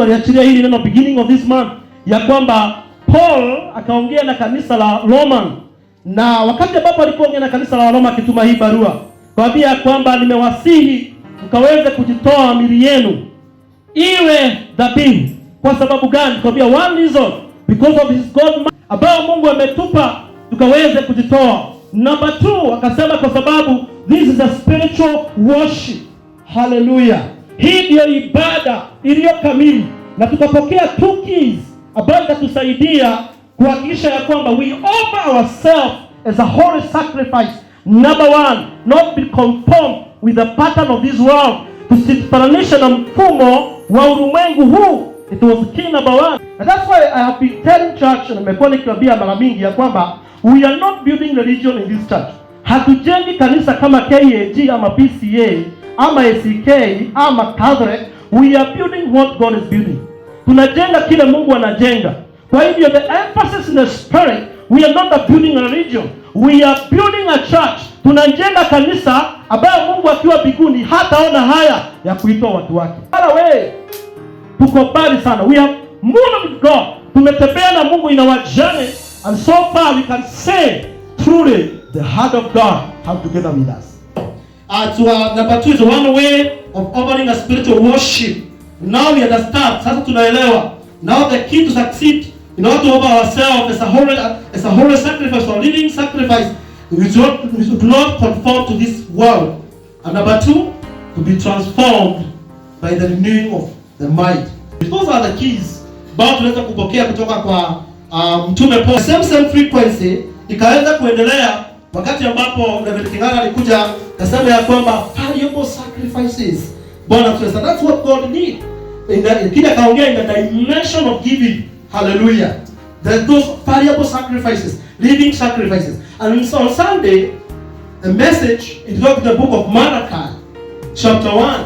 aliachilia hili neno beginning of this month ya kwamba Paul akaongea na kanisa la Roma, na wakati ambapo alipoongea na kanisa la Roma akituma hii barua kwambia kwamba nimewasihi mkaweze kujitoa miili yenu iwe dhabihu. Kwa sababu gani? Kwambia one reason, because of his God ambao Mungu ametupa tukaweze kujitoa. Number 2 akasema kwa sababu this is a spiritual worship. Hallelujah. Hii ndio ibada iliyo kamili, na tukapokea 2 keys ambazo zitatusaidia kuhakikisha ya kwamba we offer ourselves as a holy sacrifice. Number 1, not be conformed with the pattern of this world, tusifananishe na mfumo wa ulimwengu huu. It was key number 1. And that's why I have been telling church, na nimekuwa nikiwaambia mara mingi ya kwamba we are not building religion in this church. Hatujengi kanisa kama KAG ama PCA ama ACK ama Catholic. We are building what God is building. Tunajenga kile Mungu anajenga. Kwa hivyo the emphasis in the spirit, we are not building a religion. We are building a church. Tunajenga kanisa ambayo Mungu akiwa mbinguni hataona haya ya kuitoa watu wake. Wewe tuko mbali sana. We have moved with God. Tumetembea na Mungu in our journey, and so far we can say truly the heart of God have together with us. Number 2 is one way of offering a spiritual worship. Now we understand. Sasa tunaelewa. Now the key to succeed in order to offer ourselves as a holy sacrifice or living sacrifice, we do not conform to this world. And number 2, to be transformed by the renewing of the mind. Those are the keys. Bao tunaweza kupokea kutoka kwa Mtume Paul. Same frequency ikaweza kuendelea wakati ambapo Reverend Kingana alikuja kasema ya kwamba valuable sacrifices. Bwana tuweza. That's what God need. Kile kaongea in the dimension of giving. Hallelujah. There's those valuable sacrifices, living sacrifices. And so on Sunday, the message is in the book of Malachi, chapter 1.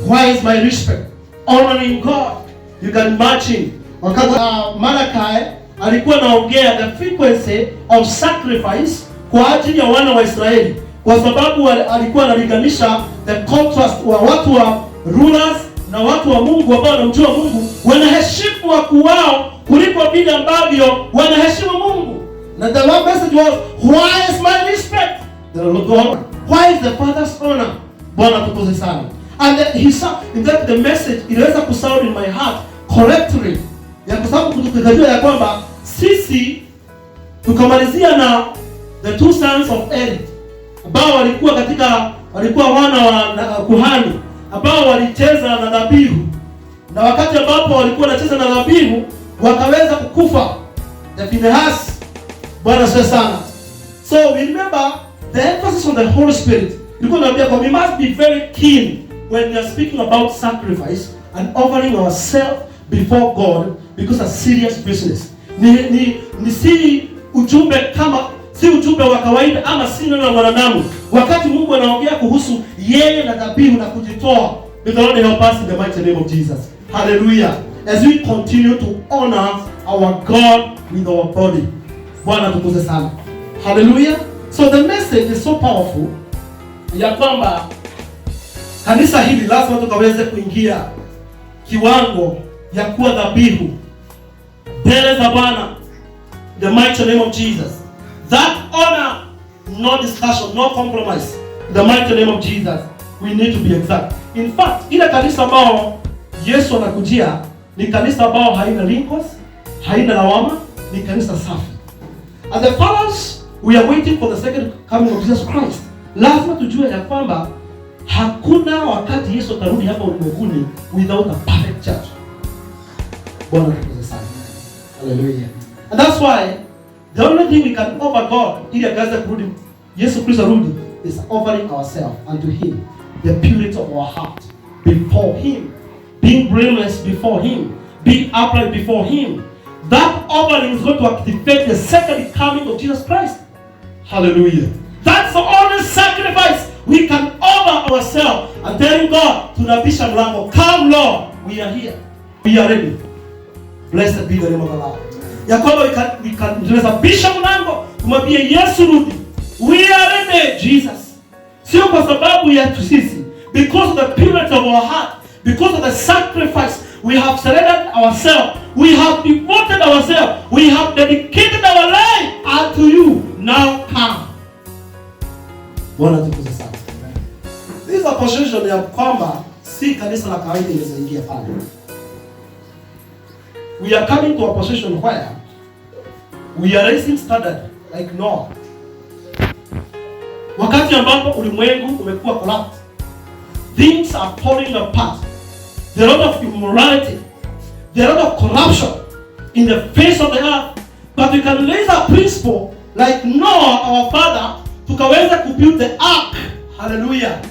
Why is my respect? Honoring God. You can imagine. Wakati Malachi alikuwa naongea the frequency of sacrifice kwa ajili ya wana wa Israeli, kwa sababu alikuwa analinganisha the contrast wa watu wa rulers na watu wa Mungu ambao wanamjua Mungu wanaheshimu wakuu wao kuliko vile ambavyo wanaheshimu Mungu. Na the one message was, why is my respect? The Lord God. Why is the Father's honor? Bwana tukuze sana. And he saw in that the message iliweza kusound in my heart correctly. Ya kwa sababu tukajua ya kwamba sisi tukamalizia na the 2 sons of Eli ambao walikuwa wana wa kuhani ambao walicheza na dhabihu, na wakati ambapo walikuwa wanacheza na dhabihu wakaweza kukufa. The Phinehas. Bwana sasa sana. So we remember the emphasis on the Holy Spirit. Ilikuwa naambia kwa we must be very keen when we are speaking about sacrifice and offering ourselves before God, because a serious business. Ni si ujumbe kama si ujumbe wa kawaida ama si neno la mwanadamu. Wakati Mungu anaongea kuhusu yeye na dhabihu na kujitoa, may the Lord help us in the mighty name of Jesus. Hallelujah. As we continue to honor our God with our body. Bwana tukuze sana. Hallelujah. So the message is so powerful ya kwamba kanisa hili lazima tukaweze kuingia kiwango ya kuwa dhabihu mbele za Bwana, the mighty name of Jesus. That honor, no discussion, no compromise. The mighty name of Jesus. We need to be exact. In fact, ile kanisa ambao Yesu anakujia ni kanisa ambao haina wrinkles, haina lawama, ni kanisa safi. And the fathers, we are waiting for the second coming of Jesus Christ. Lazima tujue ya kwamba hakuna wakati Yesu atarudi hapa ulimwenguni without a perfect church. Bwana tukuze sana. Hallelujah. And that's why the only thing we can offer God ili akaweza kurudi Yesu Kristo arudi is offering ourselves unto him, the purity of our heart before him, being blameless before him, being upright before him. That offering is going to activate the second coming of Jesus Christ. Hallelujah. That's the only sacrifice we can offer ourselves and telling God, tunabisha mlango, come Lord, we are here, we are ready. Blessed be the name of the Lord. Ya kwamba we can tunabisha mlango, kumwambia Yesu rudi, we are ready Jesus. Sio kwa sababu ya sisi, because of the purity of our heart, because of the sacrifice We have surrendered ourselves. We have devoted ourselves. We have dedicated our life unto you. Now come. Bwana tukuze sana. This is a position ya kwamba si kanisa la kawaida inaingia pale. We are coming to a position where we are raising standard like no. Wakati ambapo ulimwengu umekuwa corrupt. Things are falling apart. There are a lot of immorality. There are a lot of corruption in the face of the earth. But we can raise a principle like Noah, our father, tukaweza to build the ark. Hallelujah.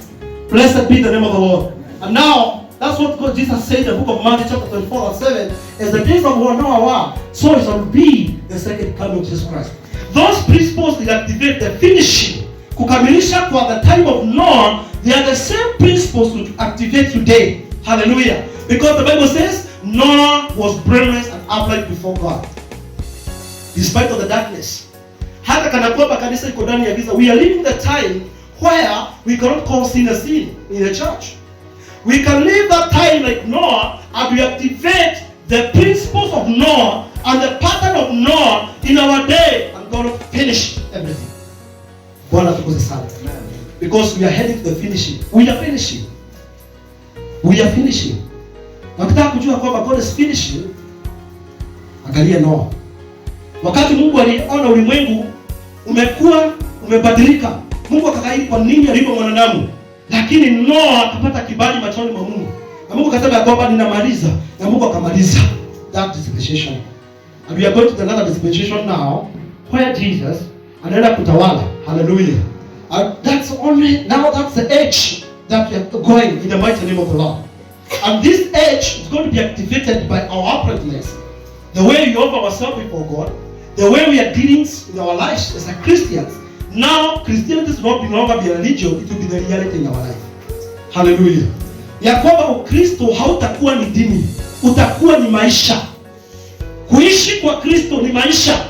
Blessed be the name of the Lord. And now, that's what God Jesus said in the book of Matthew chapter 24 verse 7. As the days of Noah were, so it shall be the second coming of Jesus Christ. Those principles they activate the finishing. Kukamilisha kwa the time of Noah, they are the same principles to activate today. Hallelujah. Because the Bible says, Noah was blameless and upright before God. Despite of the darkness. Hata kana kwamba kanisa iko ndani ya giza, we are living the time where we cannot call sin a sin in the church. We can live that time like Noah and we activate the principles of Noah and the pattern of Noah in our day and God will finish everything. Bwana tukuze sana. Because we are heading to the finishing. We are finishing. We are finishing. Nakutaka kujua kwamba God is finishing. Angalia Noah. Wakati Mungu aliona ulimwengu umebadilika. Mungu akakaidi kwa nini aliumba mwanadamu. Lakini Noah akapata kibali machoni mwa Mungu. Na Mungu akasema kwamba ninamaliza. Na Mungu akamaliza that dispensation. And we are going to another dispensation now where Jesus anaenda kutawala. Hallelujah. And that's the age that we are going in the mighty name of the Lord. And this age is going to be activated by our uprightness. The way we offer ourselves before God, the way we are dealing in our lives as a Christians. Now, Christianity is not no longer be a religion, it will be the reality in our life. Hallelujah. Ya kwamba Ukristo hautakuwa ni dini, utakuwa ni maisha. Kuishi kwa Kristo ni maisha.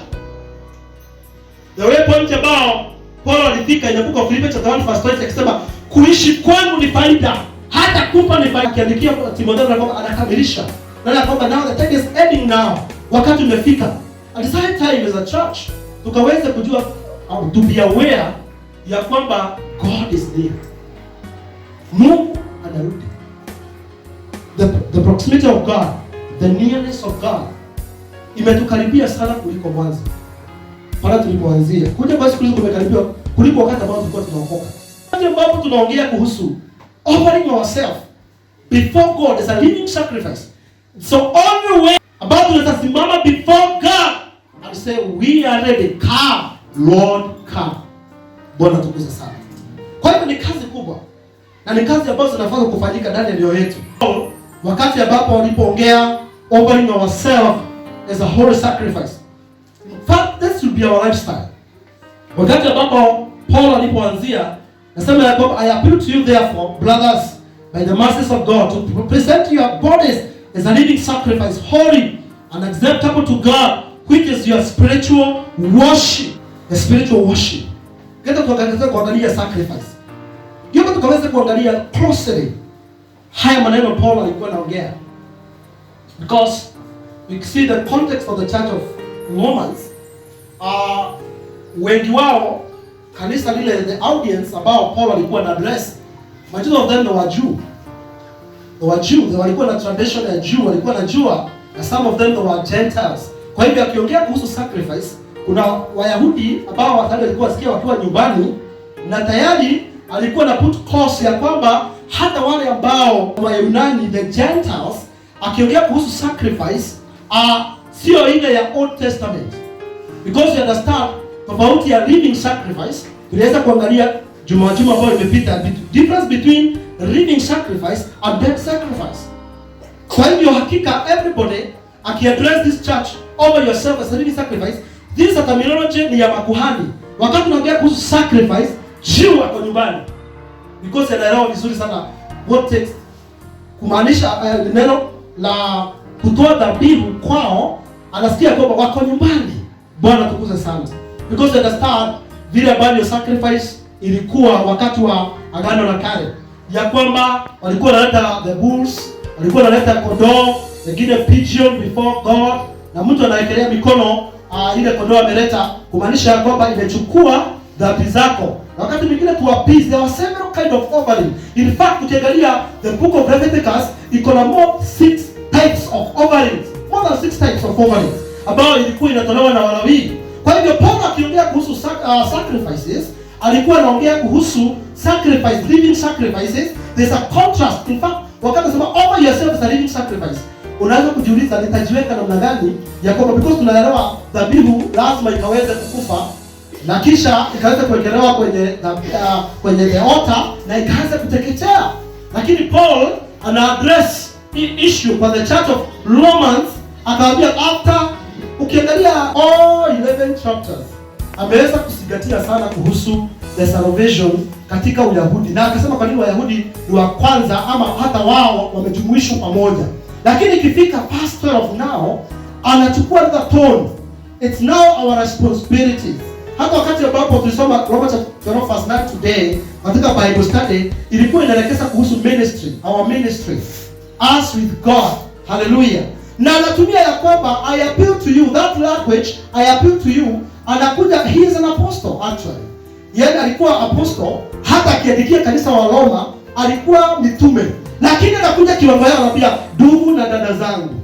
The way point about Paul alifika in the book of Philippians chapter 1 verse 20 akisema kuishi kwangu ni faida, hata kufa ni faida. Akiandikia Timotheo kwamba anakamilisha. Na kwamba now the time is ending now. Wakati umefika. At the same time as a church, tukaweza kujua to be aware ya kwamba God is there. Mungu anarudi. The proximity of God, the nearness of God imetukaribia sana kuliko mwanzo. Pale tulipoanzia. Kuja kwa siku hizo kumekaribia kuliko wakati ambao tulikuwa tunaokoka. Wakati ambapo tunaongea kuhusu offering ourselves before God as a living sacrifice. So only way about tutasimama before God and say we are ready. Come, Lord, come. Bwana tukuze sana. Kwa hiyo ni kazi kubwa. Na ni kazi ambazo zinafaa kufanyika ndani ya mioyo yetu. Wakati ambapo walipoongea offering ourselves as a holy sacrifice. In fact, this will be our lifestyle. Wakati ambapo Paul alipoanzia, nasema ya kwamba I appeal to you therefore, brothers, by the mercies of God, to present your bodies as a living sacrifice, holy and acceptable to God, which is your spiritual worship. The spiritual worship. Kenda kuangalia sacrifice. Hiyo tukaweza kuangalia closely haya maneno Paul alikuwa anaongea. Because we see the context of the church of Romans. Wengi wao kanisa lile, the audience ambao Paul alikuwa na address, majority of them were Jew. They walikuwa na tradition ya Jew, walikuwa na jua, and some of them were Gentiles. Kwa hivyo akiongea kuhusu sacrifice, kuna Wayahudi ambao walikuwa wasikia wakiwa nyumbani, na tayari alikuwa na put course ya kwamba hata wale ambao Wayunani, the Gentiles, akiongea kuhusu sacrifice sio ile ya Old Testament. Because you understand tofauti ya living sacrifice, tuliweza kuangalia juma ambayo imepita, difference between living sacrifice and dead sacrifice. Kwa hivyo hakika everybody akiaddress this church over yourself as a living sacrifice, this is a terminology ni ya makuhani. Wakati tunaongea kuhusu sacrifice, Jew wako nyumbani. Because anaelewa vizuri sana what takes kumaanisha neno la kutoa dhabihu kwao, anasikia kwamba wako nyumbani. Bwana tukuze sana. Because you understand vile ambavyo sacrifice ilikuwa wakati wa Agano la Kale. Ya kwamba walikuwa wanaleta the bulls, walikuwa wanaleta kondoo, wengine pigeon before God, na mtu anawekelea mikono ile kondoo ameleta, kumaanisha kwamba imechukua dhambi zako. Na wakati mwingine to appease, there were several kind of offering. In fact, ukiangalia the book of Leviticus iko na more 6 types of offerings, more than 6 types of offerings ambayo ilikuwa inatolewa na Walawi. Kwa hivyo Paulo akiongea kuhusu sacrifices, alikuwa anaongea kuhusu sacrifice, living sacrifices. There's a contrast. In fact, wakati anasema offer yourself as a living sacrifice, unaweza kujiuliza nitajiweka namna gani ya kwamba, because tunaelewa dhabihu lazima ikaweze kukufa na kisha ikaweza kuwekelewa kwenye the altar na ikaanza kuteketea. Lakini Paul ana address issue kwa the church of Romans, akawaambia after ukiangalia all 11 chapters ameweza kusigatia sana kuhusu the salvation katika Uyahudi, na akasema kwa nini Wayahudi ni wa kwanza ama hata wao wamejumuishwa pamoja. Lakini ikifika past 12 now anachukua the tone. It's now our responsibility. Hata wakati ambapo tulisoma Romans chapter 12 verse 9 today katika Bible study, ilikuwa inaelekeza kuhusu ministry, our ministry us with God. Hallelujah. Na anatumia ya kwamba I appeal to you, that language I appeal to you, anakuja, he is an apostle actually. Yeye alikuwa apostle, hata akiandikia kanisa wa Roma alikuwa mitume. Lakini anakuja kiwango yao, anambia ndugu na dada zangu,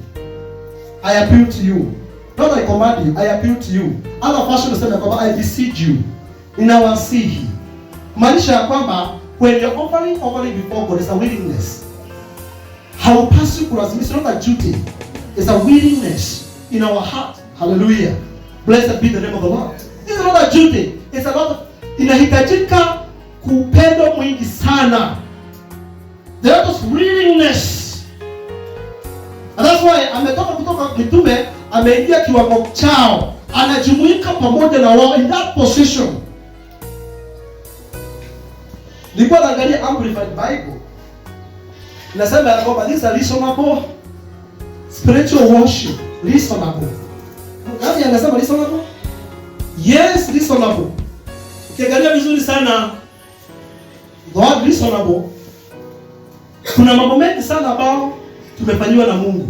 I appeal to you. Not I command you, I appeal to you. Other version inasema kwamba I beseech you. Ninawasihi. Maanisha ya kwamba when you're offering before God, is a willingness. Haupaswi kulazimisha, not a duty. It's a willingness in our heart. Hallelujah. Blessed be the name of the Lord. This is not a duty. It's a lot of, inahitajika kupendo mwingi sana. There is willingness. And that's why ametoka kutoka mitume, ameingia kiwango chao, anajumuika pamoja na wao in that position. Nilikuwa naangalia Amplified Bible, inasema ya kwamba this is a reasonable spiritual worship. Reasonable. Gani anasema reasonable? Yes, reasonable. Ukiangalia vizuri sana God reasonable, kuna mambo mengi sana ambao tumefanywa na Mungu.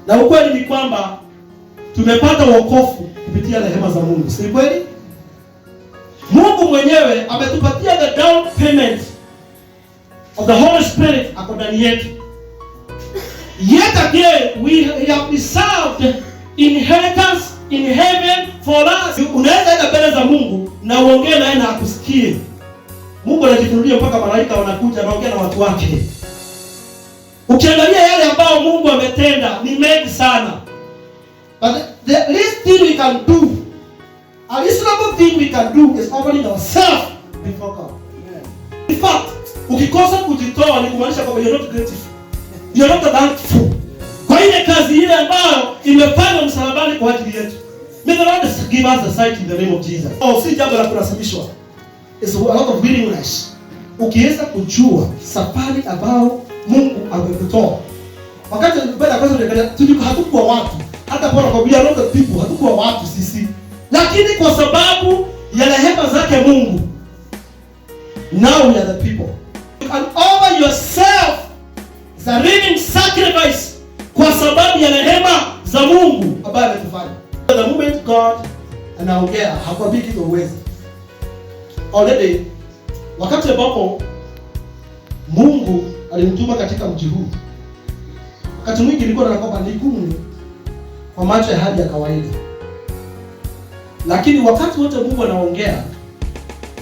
Na ukweli ni kwamba tumepata wokovu kupitia rehema za Mungu. Si kweli? Mungu mwenyewe ametupatia the down payment of the Holy Spirit ako ndani yetu. Yet again we have reserved inheritance in heaven for us. Unaweza enda mbele za Mungu na uongee naye na akusikie. Mungu anajifunulia mpaka malaika wanakuja anaongea na watu wake. Ukiangalia yale ambao Mungu ametenda ni mengi sana. But the least thing we can do, a reasonable thing we can do is offering ourselves before God. In fact, ukikosa kujitoa ni kumaanisha kwamba you're not grateful. You're not thankful. Kwa ile kazi ile ambayo imefanywa msalabani kwa ajili yetu. May the Lord give us the sight in the name of Jesus. Si jambo la kulasimishwa. It's a lot of willingness. Ukiweza kujua safari ambao Mungu amekutoa. Wakati tulipenda kwanza hatukuwa watu. Hata Paulo akwambia not the people, hatukuwa watu sisi. Lakini kwa sababu ya rehema zake Mungu, now we are the people. You can offer yourself as a living sacrifice kwa sababu ya rehema za Mungu ambaye ametufanya. The moment God anaongea hakwambii kitu uwezi. Already wakati ambapo Mungu alimtuma katika mji huu, wakati mwingi nilikuwa naona kwamba ni gumu kwa macho ya hali ya kawaida. Lakini wakati wote Mungu anaongea,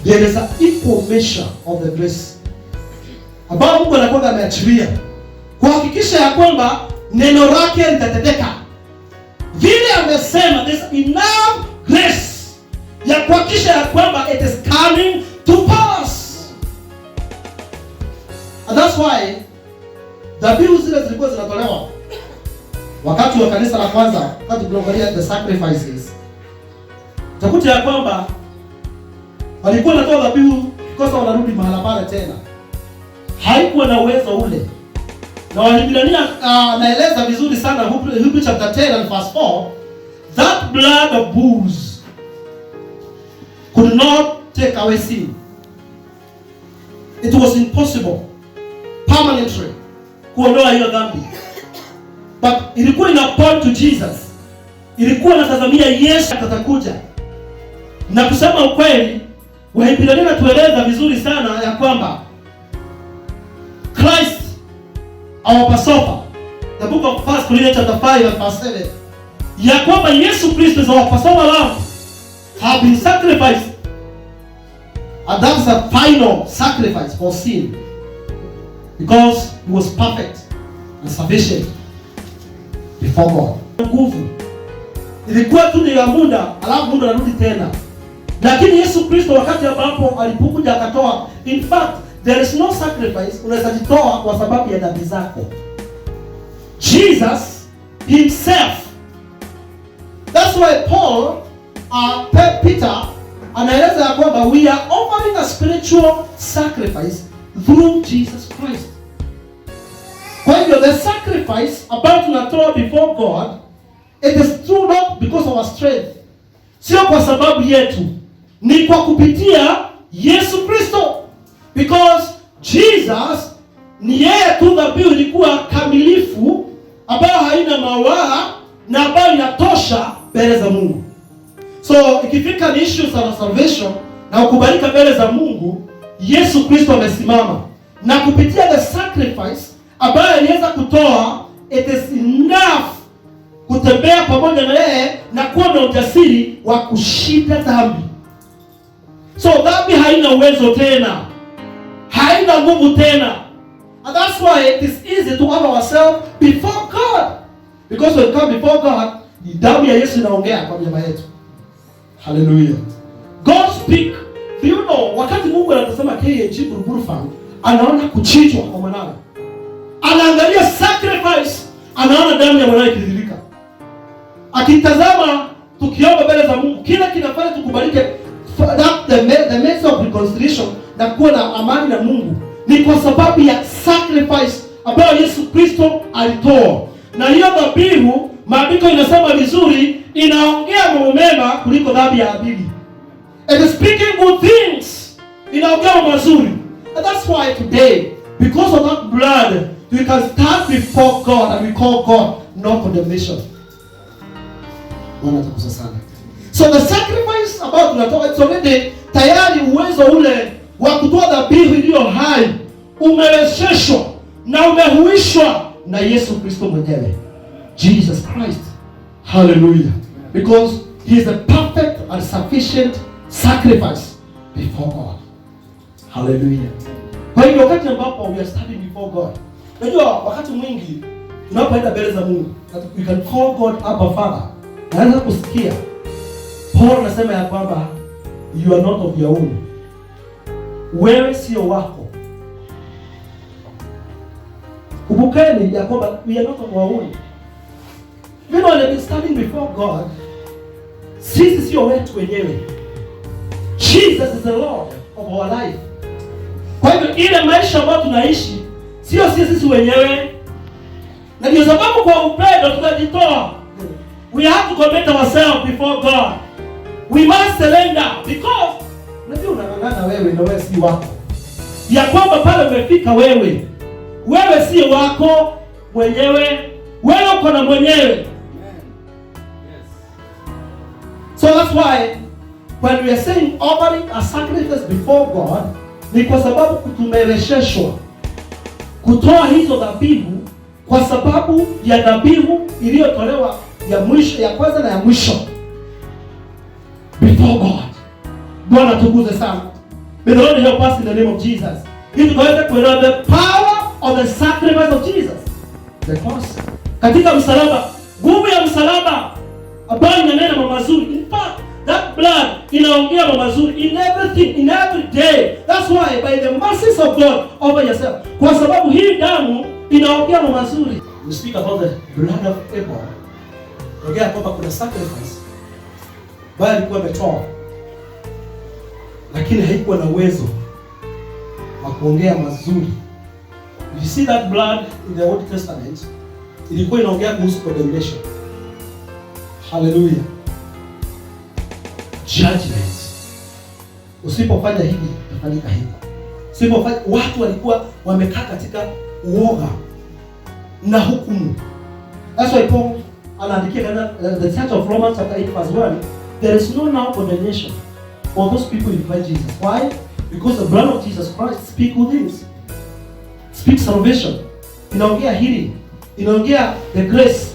there is an equal measure of the grace ambao Mungu anakuwa ameachilia kuhakikisha ya kwamba neno lake litatendeka. Vile amesema, there's enough grace ya kuhakikisha ya kwamba it is coming to pass. And that's why dhabihu zile zilikuwa zinatolewa wakati wa kanisa la kwanza, wakati tunaangalia the sacrifices. Utakuta ya kwamba walikuwa wanatoa dhabihu kosa wanarudi mahala pale tena. Haikuwa na uwezo ule. Na Waebrania naeleza vizuri sana Hebrews chapter 10 and verse 4, that blood of bulls could not take away sin. It was impossible permanently kuondoa hiyo dhambi. but ilikuwa ina point to Jesus. Ilikuwa natazamia Yesu atakuja. Na kusema ukweli, Waebrania natueleza vizuri sana ya kwamba Christ our Passover, the book of 1 Corinthians chapter 5 and verse 7, ya kwamba Yesu Kristo is our Passover lamb, have been sacrificed, and that's the final sacrifice for sin, because he was perfect and sufficient before God. Nguvu ilikuwa tu ni ya muda, alafu muda anarudi tena. Lakini Yesu Kristo wakati ambapo alipokuja akatoa, in fact there is no sacrifice unaweza jitoa kwa sababu ya dhambi zako. Jesus himself. That's why Peter anaeleza ya kwamba we are offering a spiritual sacrifice through Jesus Christ. Kwa hivyo the sacrifice about tunatoa before God, it is true not because of our strength. Sio kwa sababu yetu, ni kwa kupitia Yesu Kristo. Because Jesus ni yeye tu dhabihu ilikuwa kamilifu, ambayo haina mawaa na ambayo inatosha mbele za Mungu. So ikifika ni issues of salvation na ukubalika mbele za Mungu, Yesu Kristo amesimama na kupitia the sacrifice ambayo aliweza kutoa, it is enough kutembea pamoja na yeye na kuwa na ujasiri wa kushinda dhambi. So dhambi haina uwezo tena, haina nguvu tena. And that's why it is easy to honor ourselves before God. Because when we come before God, damu ya Yesu inaongea kwa mema yetu. Hallelujah. God speak. Do you know, wakati Mungu anatazama KAG Buruburu Farm, anaona kuchinjwa kwa mwanawe. Anaangalia sacrifice, anaona damu ya mwanawe ikidhirika. Akitazama tukiomba mbele za Mungu, kila kinafanya tukubalike, that the message of reconciliation na kuwa na amani na Mungu ni kwa sababu ya sacrifice ambayo Yesu Kristo alitoa. Na hiyo dhabihu, maandiko inasema vizuri, inaongea mambo mema kuliko dhambi ya Abili. It is speaking good things. Inaongea mambo mazuri. And that's why today, because of that blood, we can stand before God and we call God no condemnation. Bwana tukusa sana. So the sacrifice about tunatoa, it's already tayari uwezo ule wa kutoa dhabihu iliyo hai umewezeshwa na umehuishwa na Yesu Kristo mwenyewe, Jesus Christ. Hallelujah. Because he is the perfect and sufficient sacrifice before God. Hallelujah. Kwa hiyo wakati ambapo we are standing before God, unajua wakati mwingi tunapoenda mbele za Mungu, we can call God Abba Father. Naweza kusikia Paul anasema ya kwamba you are not of your own. Wewe sio wako. Kumbukeni ya kwamba we are not of our own. You know, when we standing before God, sisi sio wetu wenyewe. Jesus is the Lord of our life. Kwa hivyo ile maisha ambayo tunaishi sio sisi wenyewe. Na ndio sababu kwa upendo tunajitoa. We have to commit ourselves before God. We must surrender because unajua unang'ang'ana wewe na wewe si wako. Ya kwamba pale umefika wewe si wako mwenyewe, wewe uko na mwenyewe. Yes. So that's why when we are saying offering a sacrifice before God, ni kwa sababu tumerejeshwa kutoa hizo dhabihu kwa sababu ya dhabihu iliyotolewa ya mwisho, ya kwanza na ya mwisho before God. Bwana tukuze sana. May the Lord help us in the name of Jesus. Ili tukaweze kuelewa the power of the sacrifice of Jesus. Because katika msalaba, nguvu ya msalaba ambayo inanena mambo mazuri. In fact, that blood inaongea mambo mazuri in everything, in every day. That's why by the mercies of God over yourself. Kwa sababu hii damu inaongea mambo mazuri. We speak about the blood of Abel. Ongea kwamba kuna sacrifice ambayo alikuwa ametoa, lakini haikuwa na uwezo wa kuongea mazuri. You see that blood in the Old Testament, ilikuwa inaongea kuhusu condemnation. Hallelujah. Judgment. Usipofanya hivi, utafanyika hivi. Usipofanya, watu walikuwa wamekaa katika uoga na hukumu. That's why Paul anaandikia the church of Romans chapter 8 verse 1, there is no now condemnation for those people in Christ Jesus. Why? Because the blood of Jesus Christ speaks good things. Speaks salvation. Inaongea healing. Inaongea the grace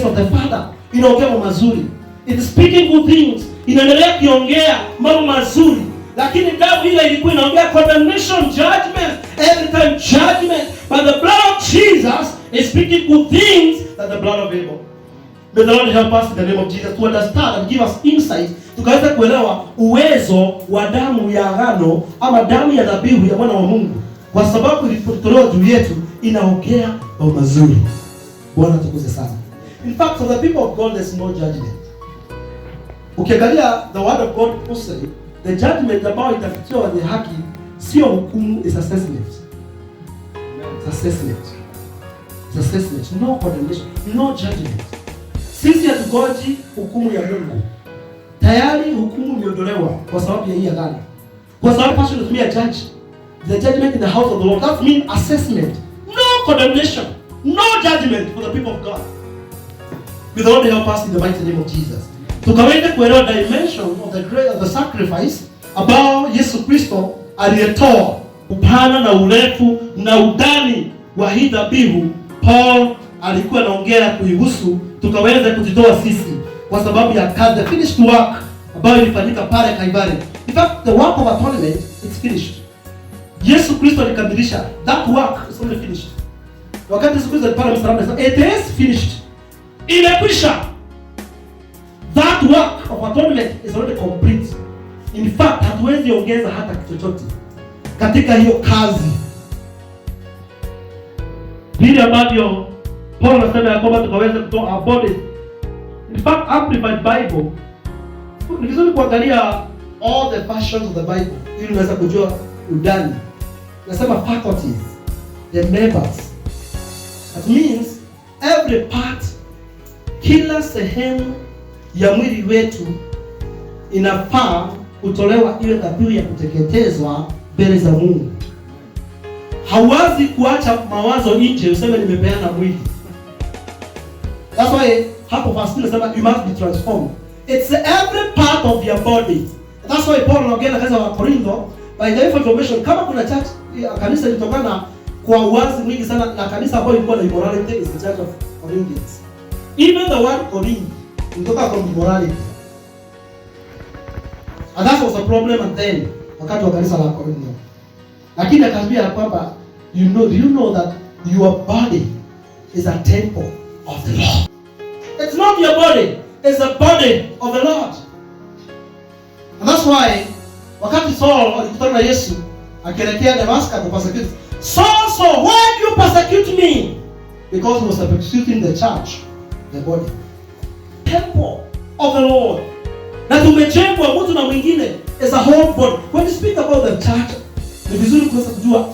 of the Father. Inaongea mambo mazuri. It is speaking good things. Inaendelea kuongea mambo mazuri. Lakini damu ile ilikuwa inaongea condemnation, judgment, every time judgment. But the blood of Jesus is speaking good things than the blood of Abel. May the Lord help us in the name of Jesus to understand and give us insight, tukaweza kuelewa uwezo wa damu ya agano ama damu ya dhabihu ya mwana wa Mungu, kwa sababu ilipotolewa juu yetu inaongea mambo mazuri. Bwana tukuze sana. In fact, for the people of God, there's no judgment. Ukiangalia the word of God mostly, the judgment ambayo itafikiwa ni haki, sio hukumu, is assessment. It's assessment. It's assessment. No condemnation, no judgment. Sisi hatugoji hukumu ya Mungu. Tayari hukumu imeondolewa kwa sababu ya hii agano. Kwa sababu passion is mere judge. The judgment in the house of the Lord. That means assessment. No condemnation. No judgment for the people of God. May the Lord help us in the mighty name of Jesus. Tukaweza kuelewa dimension of the grace of the sacrifice ambao Yesu Kristo aliyetoa, upana na urefu na udani wa hii dhabihu. Paul alikuwa anaongea kuihusu, tukaweza kujitoa sisi kwa sababu ya kazi, the finished work ambayo ilifanyika pale Calvary. In fact, the work of atonement is finished. Yesu Kristo alikamilisha that work, is already finished. Wakati Yesu Kristo alipanda msalabani, it is finished. Imekwisha. That work of atonement is already complete. In fact, hatuwezi ongeza hata kitu chochote katika hiyo kazi. Vile ambavyo Paul anasema ya kwamba tukaweza kutoa our body. In fact, Amplified Bible, ni vizuri kuangalia all the versions of the Bible ili unaweza kujua udani. Nasema faculties, the members. That means every part, kila sehemu ya mwili wetu inafaa kutolewa ile dhabihu ya kuteketezwa mbele za Mungu. Hauwezi kuacha mawazo nje useme nimepeana mwili. That's why hapo verse nasema you must be transformed. It's every part of your body. That's why Paul anaongea na kanisa wa Korintho, by the information, kama kuna church kanisa litokana kwa uwazi mwingi sana na kanisa ambayo ilikuwa na immorality is the church of Corinthians. Even the word Corinth ilitoka from immorality. And that was a problem at then wakati wa kanisa la Korintho. Lakini akaambia kwamba do you know that your body is a temple of the Lord. It's not your body, it's the body of the Lord. And that's why wakati Saul alikutana na Yesu akielekea Damascus to persecute, Saul, why do you persecute me? Because he was persecuting the church, the body, temple of the Lord. Na tumejengwa mtu na mwingine as a whole body. When you speak about the church, ni vizuri kuweza kujua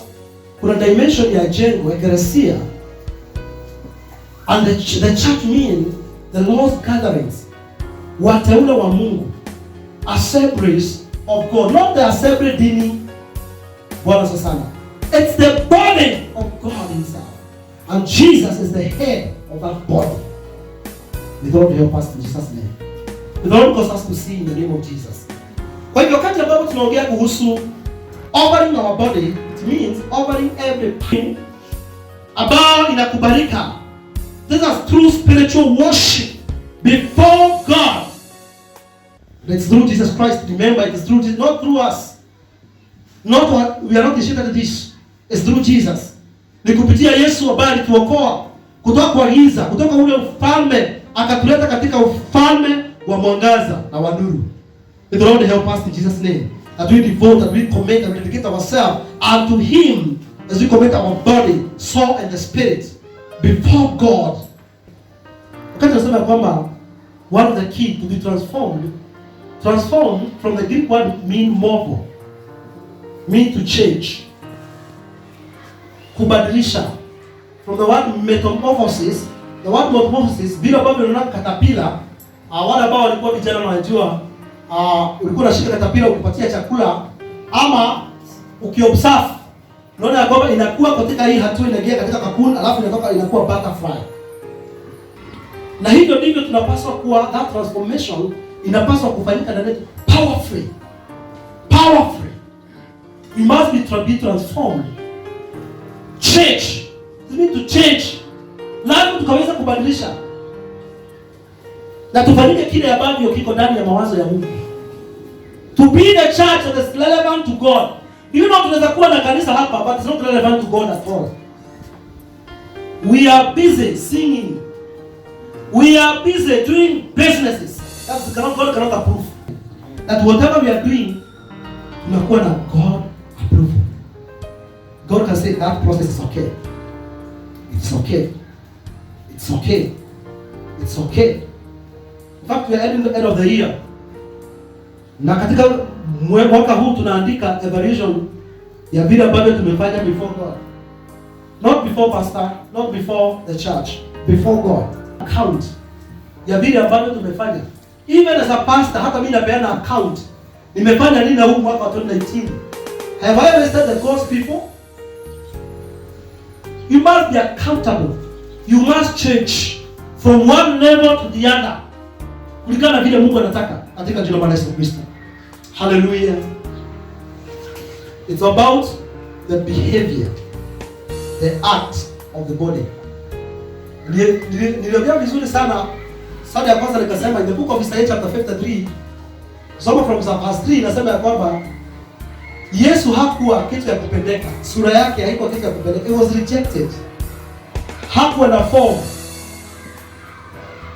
kuna dimension ya jengo, ecclesia, and the church means the Lord's gatherings, wateule wa Mungu, assemblies of God, not the assembly dini. Bwana sana. It's the body of God himself, and Jesus is the head of that body. May God help us in Jesus' name. May God cause us to see in the name of Jesus. Kwa hivyo wakati ambapo tunaongea kuhusu offering our body, it means offering every pain ambayo inakubalika. This is true spiritual worship before God. It's through Jesus Christ. Remember, it is through Jesus, not through us. Not what, we are not ashamed of this. It's through Jesus. Ni kupitia Yesu ambaye alituokoa kutoka kwa giza, kutoka ule ufalme akatuleta katika ufalme wa mwangaza na wa nuru. May the Lord help us in Jesus' name. That we devote, that we commit, and we dedicate ourselves unto Him as we commit our body, soul, and the spirit before God. Wakati nasema kwamba one of the key to be transformed from the Greek word mean morpho, mean to change, kubadilisha. From the word metamorphosis, the word metamorphosis, bila ambavyo unaona katapila, wale ambao walikuwa vijana wanajua, ulikuwa unashika katapila ukipatia chakula ama ukiobserve, unaona kwamba inakuwa katika hii hatua inaingia katika cocoon, alafu inatoka inakuwa butterfly. Na hivyo ndivyo tunapaswa kuwa, that transformation inapaswa kufanyika ndani yetu powerfully. Powerfully. We must be transformed. Change. We need to change. Lazima tukaweza kubadilisha. Na tufanyike kile ambavyo kiko ndani ya mawazo ya Mungu. To be the church that is relevant to God. You know, tunaweza kuwa na kanisa hapa but it's not relevant to God at all. We are busy singing. We are busy doing businesses. That's God cannot approve. That whatever we are doing, tunakuwa na God approval. God can say that process is okay. It's okay. It's okay. It's okay. In fact, we are ending the end of the year. Na katika mwaka huu tunaandika evaluation ya vile ambavyo tumefanya before God. Not before pastor, not before the church, before God. Account ya vile ambavyo tumefanya. Even as a pastor, hata mimi napeana account. Nimefanya nini na huu mwaka wa 2019? Have I wasted the God's people? You must be accountable. You must change from one level to the other. Kulingana na vile Mungu anataka katika jina la Yesu Kristo. Hallelujah. It's about the behavior, the act of the body. Niliongea vizuri sana. Sasa ya kwanza nikasema in the book of Isaiah chapter 53, soma from verse 3 inasema ya kwamba Yesu hakuwa kitu ya kupendeka. Sura yake haikuwa kitu ya kupendeka. It was rejected. Hakuwa na form.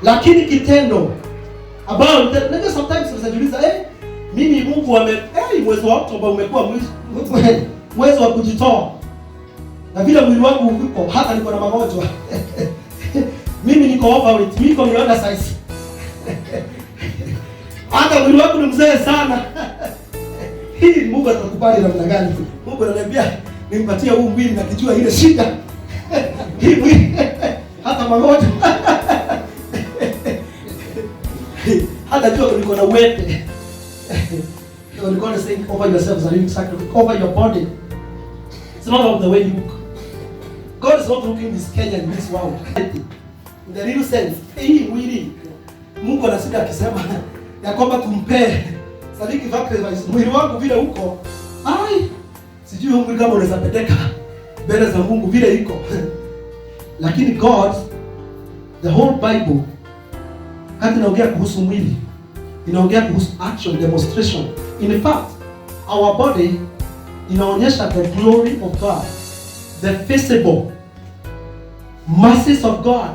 Lakini kitendo about maybe sometimes tunajiuliza mimi Mungu mwezi wa Oktoba umekuwa mwezi wa kujitoa. Na vile mwili wangu uko hata niko na magonjwa. Mimi niko overweight, niko niona size. Hata mwili wangu ni mzee sana. Hii Mungu atakubali namna gani? Mungu ananiambia nimpatie huu mwili na kijua ile shida. Hii mwili hata magonjwa. Hata jua niko na wepe. God is saying over yourself as a living sacrifice, over your body. It's not about the way you look. God is not looking this Kenya in this world. In the real sense, hii mwili Mungu anasika akisema ya kwamba tumpe sadiki sacrifice mwili wangu vile uko. Sijui mwili kama unaweza pendeka mbele za Mungu vile iko. Lakini God, the whole Bible kati inaongea kuhusu mwili, inaongea kuhusu action, demonstration. In fact, our body inaonyesha the glory of God, the visible mercies of God.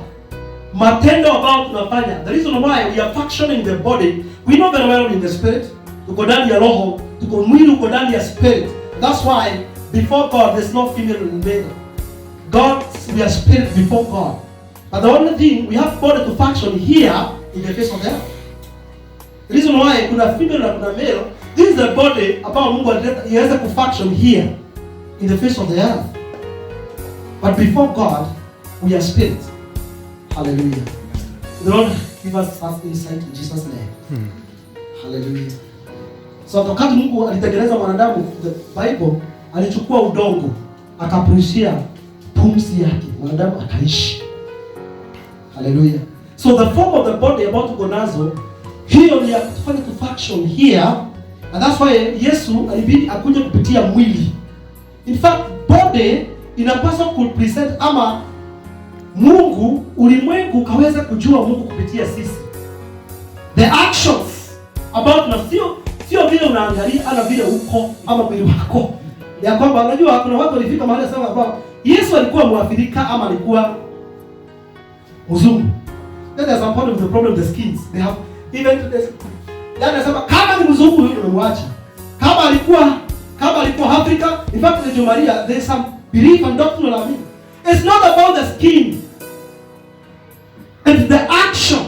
Matendo ambayo tunafanya. The reason why we are functioning the body, we know very well in the spirit. Tuko ndani ya roho, tuko mwili uko ndani ya spirit. That's why before God there's no female and male. God, we are spirit before God. But the only thing, we have body to function here in the face of the earth. The reason why kuna female na kuna male, this is the body ambao Mungu aliweza ku function here in the face of the earth. But before God, we are spirit. Hallelujah. The Lord give us insight in Jesus' name. Hallelujah. So wakati Mungu alitengeneza mwanadamu, the Bible alichukua udongo, akapurushia pumzi yake, mwanadamu akaishi. Hallelujah. So the form of the body about tuko nazo, hiyo ni ya kufanya to function here, and that's why Yesu alibidi akuje kupitia mwili. In fact, body inapaswa kupresent ama Mungu, ulimwengu kaweza kujua Mungu kupitia sisi. The actions about na sio vile unaangalia ana vile uko ama mwili wako. Ya kwamba unajua kuna watu walifika mahali sana kwamba Yesu alikuwa Mwafrika ama alikuwa mzungu. That is a part of the problem of the skins. They have even yani sema kama ni mzungu yule umemwacha. Kama alikuwa Afrika, in fact the Maria, there is some belief and doctrine of it. It's not about the skin. It's the action,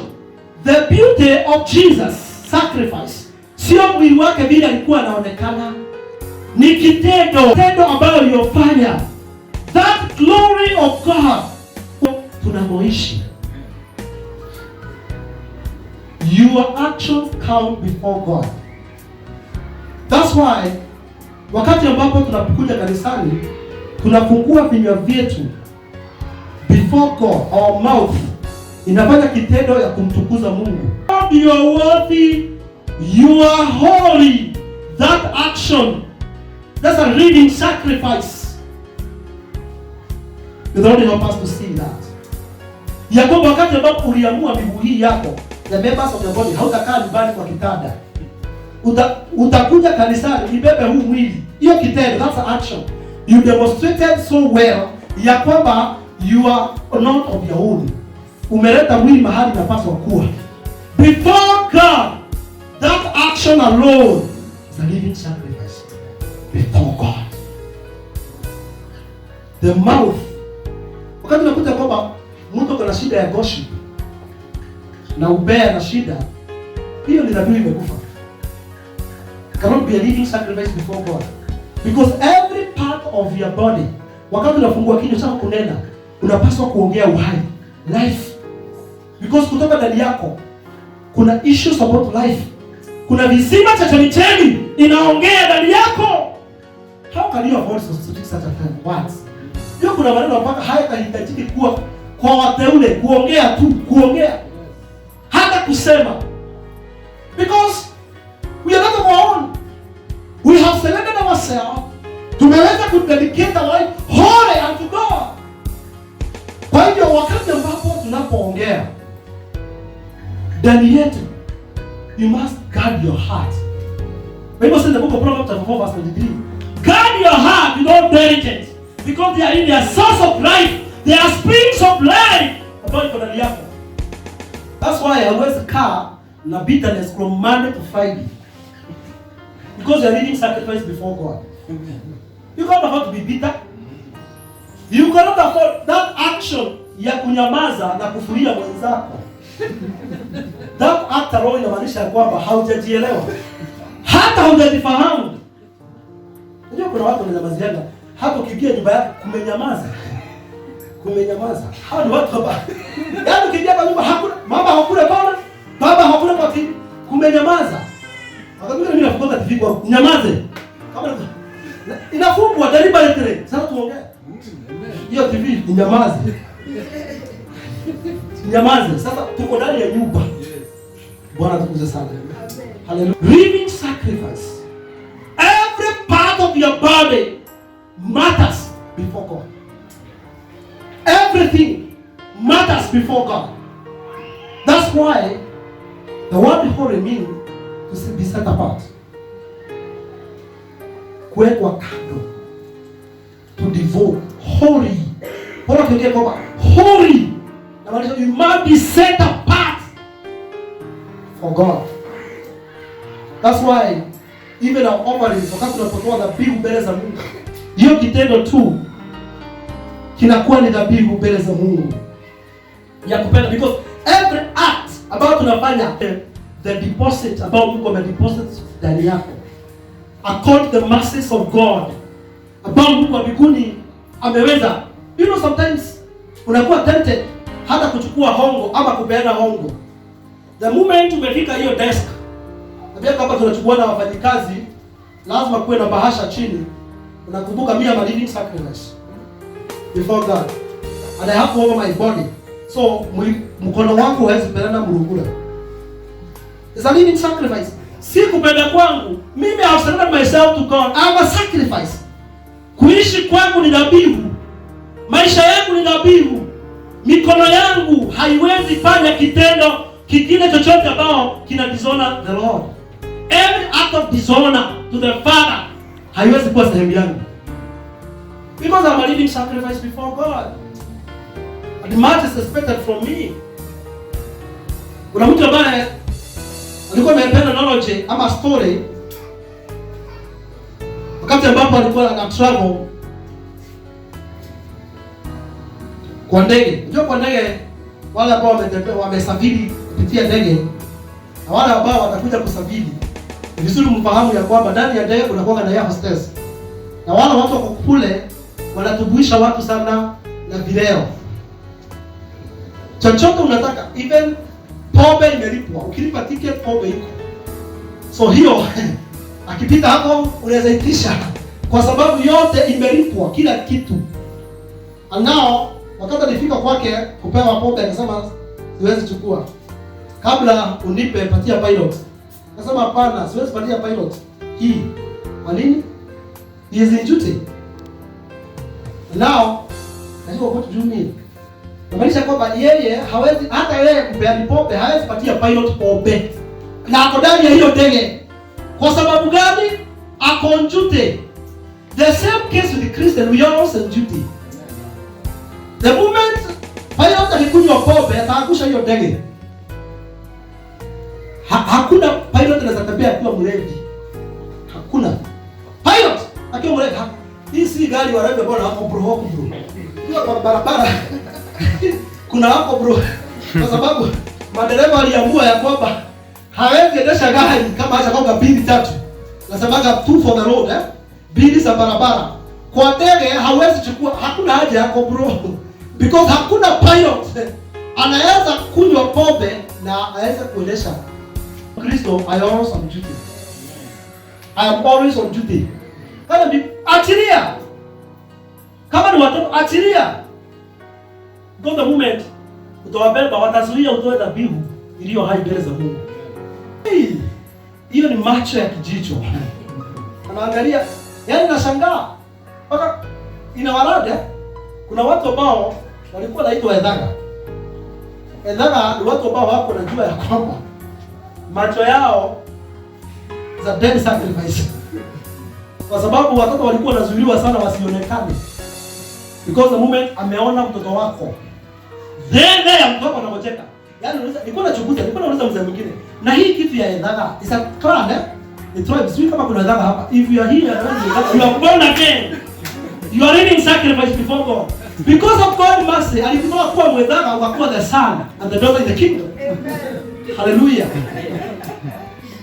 the beauty of Jesus sacrifice. Sio mwili wake vile alikuwa anaonekana. Ni kitendo ambayo aliyofanya. That glory of God tunamoishi. Your actions count before God. That's why wakati ambapo tunapokuja kanisani, tunafungua vinywa vyetu before God, our mouth inafanya kitendo ya kumtukuza Mungu. You are worthy, you are holy. That action, that's a living sacrifice. The Lord help us to see that. Ya kwamba wakati ambapo uliamua miguu hii yako, the members of your body, hautakaa nyumbani kwa kitanda. Utakuja kanisani, ibebe huu mwili. Hiyo kitendo, that's an action. You demonstrated so well ya kwamba you are not of your own. Umeleta mwili mahali unapaswa kuwa. Before God, that action alone is a living sacrifice. Before God. The mouth. Wakati unakuta kwamba mtu kuna shida ya gossip na ubea na shida, hiyo ni dhabihu imekufa. Cannot be a living sacrifice before God. Because every part of your body, wakati unafungua kinywa chako kunena, unapaswa kuongea uhai, life. Because kutoka ndani yako kuna issues about life. Kuna visima cha chemichemi inaongea ndani yako. How can you afford to speak such a thing? What? Hiyo kuna maneno mpaka hayatahitajiki kuwa kwa wateule, kuongea tu, kuongea. Hata kusema. Because we are not of our own. We have surrendered ourselves. Tumeweza kudedicate our life wholly unto God. Kwa hivyo wakati ambapo tunapoongea ndani yetu, you must guard your heart. Bible says in the book of Proverbs chapter 4 verse 23, guard your heart with all diligence, because they are in their source of life. They are springs of life. Ambayo iko ndani yako. That's why I always car na bitterness from Monday to Friday. Because you are living sacrifice before God. You cannot afford to be bitter. You cannot afford that action ya kunyamaza na kufuria mwenzako. That act alone inamaanisha kwamba haujajielewa. Hata haujajifahamu. Unajua kuna watu wananyamaziana, hapo ukiingia nyumba yako kumenyamaza. Kumenyamaza. Hao ni watu hapa. Yaani ukiingia kwa nyumba hakuna, mama hakuna pale, baba hakuna kwa TV, kumenyamaza. Wakati mimi nafunga TV kwa nyamaze. Kama inafungwa deliberately. Sasa tuongee. Hiyo TV inyamaze. Nyamaze. Sasa tuko ndani ya nyumba. Bwana tukuze sana. Hallelujah. Living sacrifice. Every part of your body matters before God. Everything matters before God. That's why the word holy means to be set apart. Kuwekwa kando. To devote. Holy. Bora tuongee kwamba holy. You must be set apart for God. That's why even our offerings, wakati tunapotoa dhabihu mbele za Mungu, hiyo kitendo tu kinakuwa ni dhabihu mbele za Mungu ya kupenda, because every act about tunafanya the deposit about Mungu amedeposit ndani yako, according to the mercies of God, about Mungu wa mbinguni ameweza. You know, sometimes unakuwa tempted hata kuchukua hongo ama kupeana hongo. The moment umefika hiyo desk, nabia kama tunachukua na wafanyikazi, lazima kuwe na bahasha chini. Unakumbuka mimi am a living sacrifice before God, and I have to over my body. So mkono wangu hawezi peana mrugula. It's a living sacrifice. Si kupenda kwangu, mimi I have surrendered myself to God. I am a sacrifice. Kuishi kwangu ni dhabihu. Maisha yangu ni dhabihu. Mikono yangu haiwezi fanya kitendo kingine chochote ambao kina dishonor the Lord. Every act of dishonor to the Father haiwezi kuwa sehemu yangu. Because I'm a living sacrifice before God. And much is expected from me. Kuna mtu ambaye alikuwa amependa knowledge ama story, wakati ambapo alikuwa na travel kwa ndege. Unajua kwa ndege wale ambao wamesafiri kupitia ndege na wale ambao watakuja kusafiri, ni vizuri mfahamu ya kwamba ndani ya ndege kuna kuwa na air hostess. Na wale watu wako kule wanatubuisha watu sana na vileo. Chochote unataka, even pombe imelipwa. Ukilipa ticket pombe iko. So hiyo akipita hapo unaweza itisha kwa sababu yote imelipwa, kila kitu. And now wakati alifika kwake kupewa pombe akasema siwezi chukua. Kabla unipe patia pilot. Nasema hapana, siwezi patia pilot. Hii. Kwa nini? He is in duty. Now, najua what do you mean? Namaanisha kwamba yeye hawezi, hata yeye kupeana pombe hawezi patia pilot pombe. Na ako ndani ya hiyo ndege. Kwa sababu gani? Ako on duty. The same case with the Christian, we are also on duty. The moment pilot akikunywa pombe ataangusha hiyo ndege. Hakuna pilot anaweza tembea akiwa mlevi. Hakuna. Pilot akiwa mlevi. Hii si gari warabe bora hapo bro. Kwa barabara kuna hapo bro. Kwa sababu madereva waliamua ya kwamba hawezi endesha gari kama acha kwa bili tatu. Nasemaga two for the road bili za barabara. Kwa ndege hawezi chukua, hakuna haja yako bro. Because hakuna pilot anaweza kunywa pombe na aweze kuendesha. Kristo, I always on duty. I am always on duty. Kama ni achilia. Kama ni watoto achilia. Go the moment utawabeba watazuia utoe dhabihu iliyo hai mbele za Mungu. Hiyo ni macho ya kijicho. Anaangalia, yaani nashangaa. Mpaka inawarada kuna watu ambao walikuwa naitwa Edhaga. Edhaga ni watu ambao wako najua ya kwamba macho yao za dead sacrifice. Kwa sababu watoto walikuwa wanazuiliwa sana wasionekane. Because the moment ameona mtoto wako, then mtoto anangojeka. Yaani nilikuwa nachunguza, nilikuwa nauliza mzee mwingine. Na hii kitu ya Edhaga is a clan Ni tribe. Sio kama kuna Edhaga hapa. If you are here, you are born again. You are reading sacrifice before God. Because of God mercy, alikuwa kuwa Mwedhaga ukakuwa the son and the daughter in the kingdom. Amen. Hallelujah.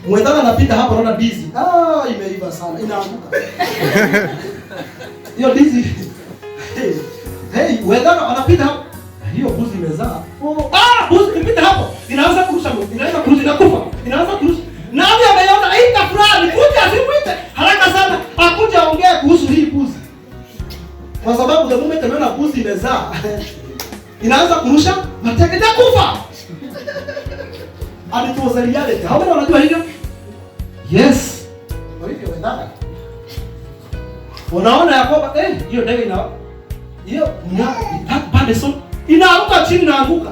Mwedhaga anapita hapa naona busy. Imeiva sana. Inaanguka. Hiyo busy. Hey, Mwedhaga anapita hapa. Hiyo buzi imezaa. Buzi ikipita hapo, inaanza kurusha moto. Inaanza kurusha inakufa. Inaanza kurusha. Nani ameona aita fulani kuja asimuite haraka sana. Akuja aongee kuhusu hii buzi. Kwa sababu the moment ameona buzi imezaa, inaanza kurusha mateke ya kufa. Alituoza reality. Hao ndio wanajua hivyo? Yes. Kwa hivyo Mwedhaga. Unaona ya kwamba hiyo ndege hiyo pande so inaanguka chini, inaanguka.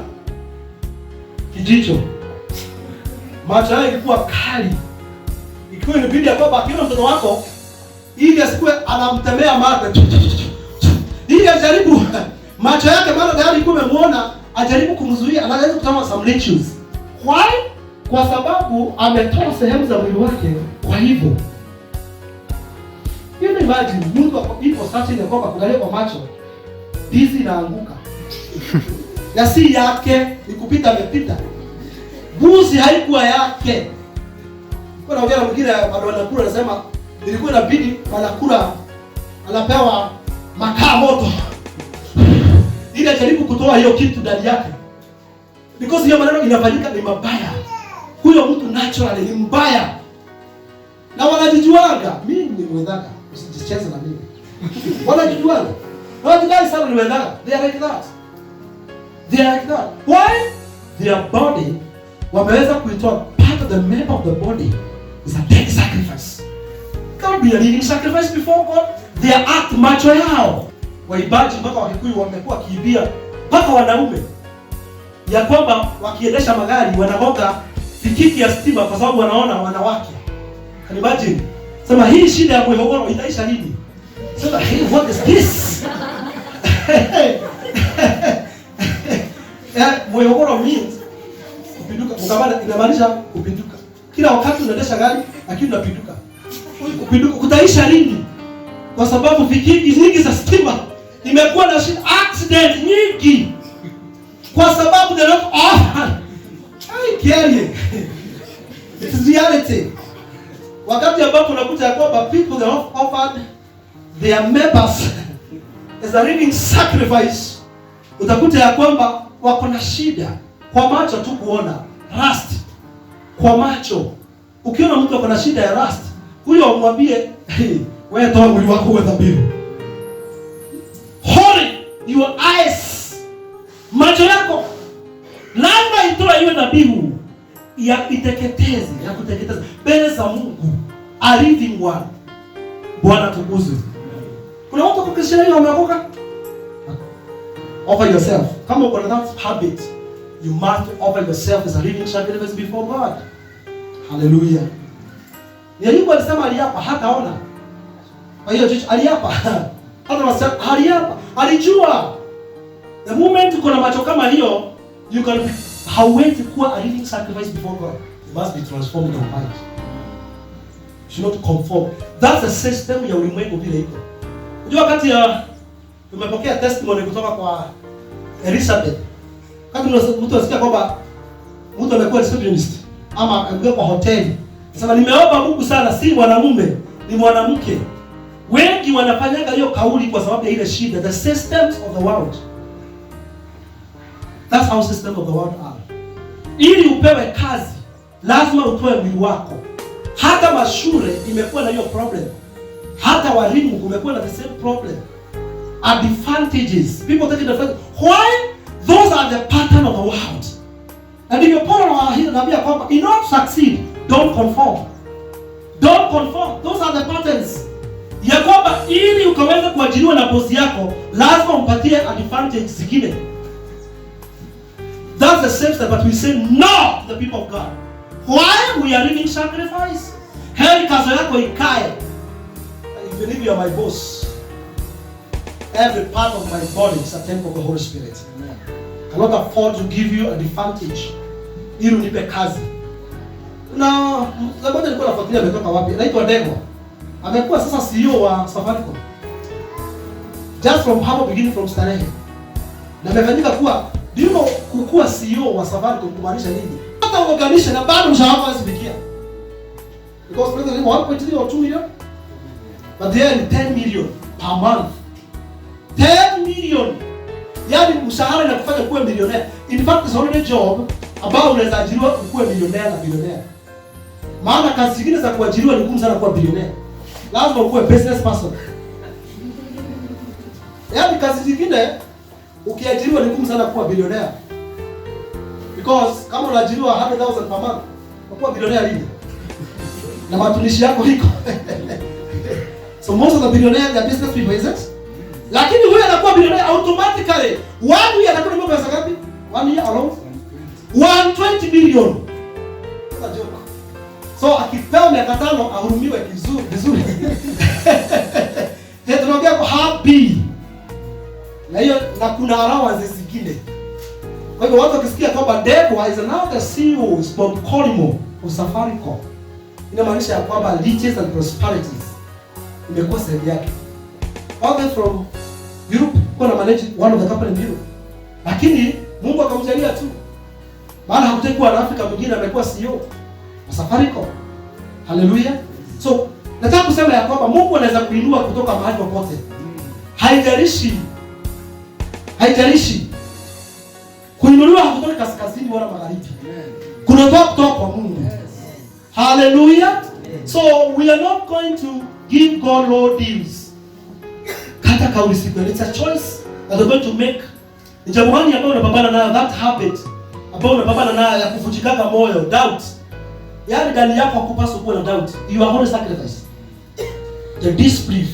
Kijicho. Macho yake ilikuwa kali. Ikiwa inabidi ya kwamba akiona mtoto wako ili asikue anamtemea mate. Ili ajaribu macho yake maana tayari ilikuwa imemuona, ajaribu kumzuia, anaweza kutama some leeches. Why? Kwa sababu ametoa sehemu za mwili wake. Kwa hivyo you imagine Mungu ipo searching ya kwamba kuangalia kwa macho hizi inaanguka. Na si yake, ni kupita amepita. Buzi haikuwa yake. Kuna ongea mwingine bado anakula anasema ilikuwa inabidi anakula anapewa makaa moto. Ili ajaribu kutoa hiyo kitu ndani yake. Because hiyo maneno inafanyika ni mabaya. Huyo mtu naturally ni mbaya. Na wanajijuanga, mimi ni Mwedhaga, usijicheze na mimi. Wanajijuanga. Wanajijuanga sana ni Mwedhaga. They are like that. They are like that. Why? Their body wameweza kuitoa part of the member of the body is a dead sacrifice. Can't be a living sacrifice before God. Their act macho yao. Waibaji mpaka Wakikuyu wamekuwa kiibia mpaka wanaume ya kwamba wakiendesha magari wanagonga tikiti ya stima kwa sababu wanaona wanawake. Can you imagine? Sema hii shida ya mgogoro itaisha lini? Sema hey, what is this? Mgogoro means kupinduka. Mkamana inamaanisha kupinduka. Kila wakati unaendesha gari lakini unapinduka. Kupinduka kutaisha lini? Kwa sababu tikiti nyingi za stima imekuwa na accident nyingi. Kwa sababu they're not offered. I carry it. It's reality. Wakati ambapo unakuta kwamba people they have offered their members as a living sacrifice, utakuta ya kwamba wako na shida kwa macho tu kuona rust kwa macho. Ukiona mtu ako na shida ya rust, huyo umwambie wewe toa mwili wako uwe dhabihu. Hold your eyes. Macho yako Lazima itoe hiyo dhabihu ya iteketeze, ya kuteketeza mbele za Mungu, a living one. Bwana tukuzwe. Kuna watu kwa Kristo wameokoka. Offer yourself. Kama uko na that habit, you must offer yourself as a living sacrifice before God. Hallelujah. Yesu alisema aliapa hataona. Kwa hiyo aliapa. Hata wasema aliapa. Alijua. The moment uko na macho kama hiyo, you can hauwezi kuwa a living sacrifice before God. You must be transformed in your mind. You should not conform. That's the system ya ulimwengu vile iko. Unajua wakati tumepokea testimony kutoka kwa Elizabeth. Kati mtu asikia kwamba mtu amekuwa receptionist ama amekuwa kwa hoteli. Sasa nimeomba Mungu sana, si mwanamume, ni mwanamke. Wengi wanafanyaga hiyo kauli kwa sababu ya ile shida, the systems of the world. That's how systems of the world are. Ili upewe kazi, lazima utoe mwili wako. Hata mashule imekuwa na hiyo problem. Hata walimu kumekuwa na the same problem. Advantages. People take advantage. Why? Those are the pattern of the world. And if you Paul anawaambia kwamba in order to succeed, don't conform. Don't conform. Those are the patterns. Ya kwamba ili ukaweza kuajiriwa na bosi yako, lazima umpatie advantage zingine. That's the same step, but we say no to the people of God. Why? We are living sacrifice. Heri kazi yako ikae. Even if you are my boss, every part of my body is a temple of the Holy Spirit. Amen. I cannot afford to give you an advantage. Ili unipe kazi. Na sababu nilikuwa nafuatilia ametoka wapi? Anaitwa Dego. Amekuwa sasa CEO wa Safaricom. Just from hapo beginning from Starehe. Na amefanyika kuwa, do you know kukuwa CEO wa Safaricom kumaanisha nini? Hata uunganisha na bado mshahara hausifikia. Because president 1.3 or 2 million. But they are 10 million per month. 10 million. Yaani mshahara inakufanya kuwa millionaire. In fact, it's already a job ambao unaweza ajiriwa kuwa millionaire na billionaire. Maana kazi zingine za kuajiriwa ni ngumu sana kuwa billionaire. Lazima uwe business person. Yaani kazi zingine ukiajiriwa ni ngumu sana kuwa billionaire. Because kama unaajiriwa 100,000 per month, unakuwa billionaire lini? Na matumishi yako liko. So most of the billionaires are business people, is it? Lakini huyu anakuwa billionaire automatically. One year anakuwa na pesa ngapi? 1 year alone 120 billion. Sasa joke. So akipewa miaka 5 ahurumiwe vizuri. Ndio tunaongea kwa happy. Na hiyo na kuna allowance zingine. Kwa hivyo watu wakisikia kwamba Dego is now the CEO of Colimo of Safaricom, inamaanisha ya kwamba riches and prosperities imekuwa sehemu yake. All from Europe, kwa na manage one of the company in Europe. Lakini Mungu akamjalia tu. Maana hakutakuwa na Afrika mwingine amekuwa CEO wa Safaricom. Hallelujah. So, nataka kusema ya kwamba Mungu anaweza kuinua kutoka mahali popote. Haijalishi. Kuinuliwa hakutoki kaskazini wala magharibi. Kunatoka kutoka kwa Mungu. Hallelujah. So, we are not going to give God low deals. Kata kauli siku, it's a choice that we're going to make. Ni jambo gani ambalo unapambana nayo, that habit ambao unapambana nayo ya kuvunjika moyo, doubt. Yaani ndani yako hakupaswa kuwa na doubt. You are only sacrifice. The disbelief.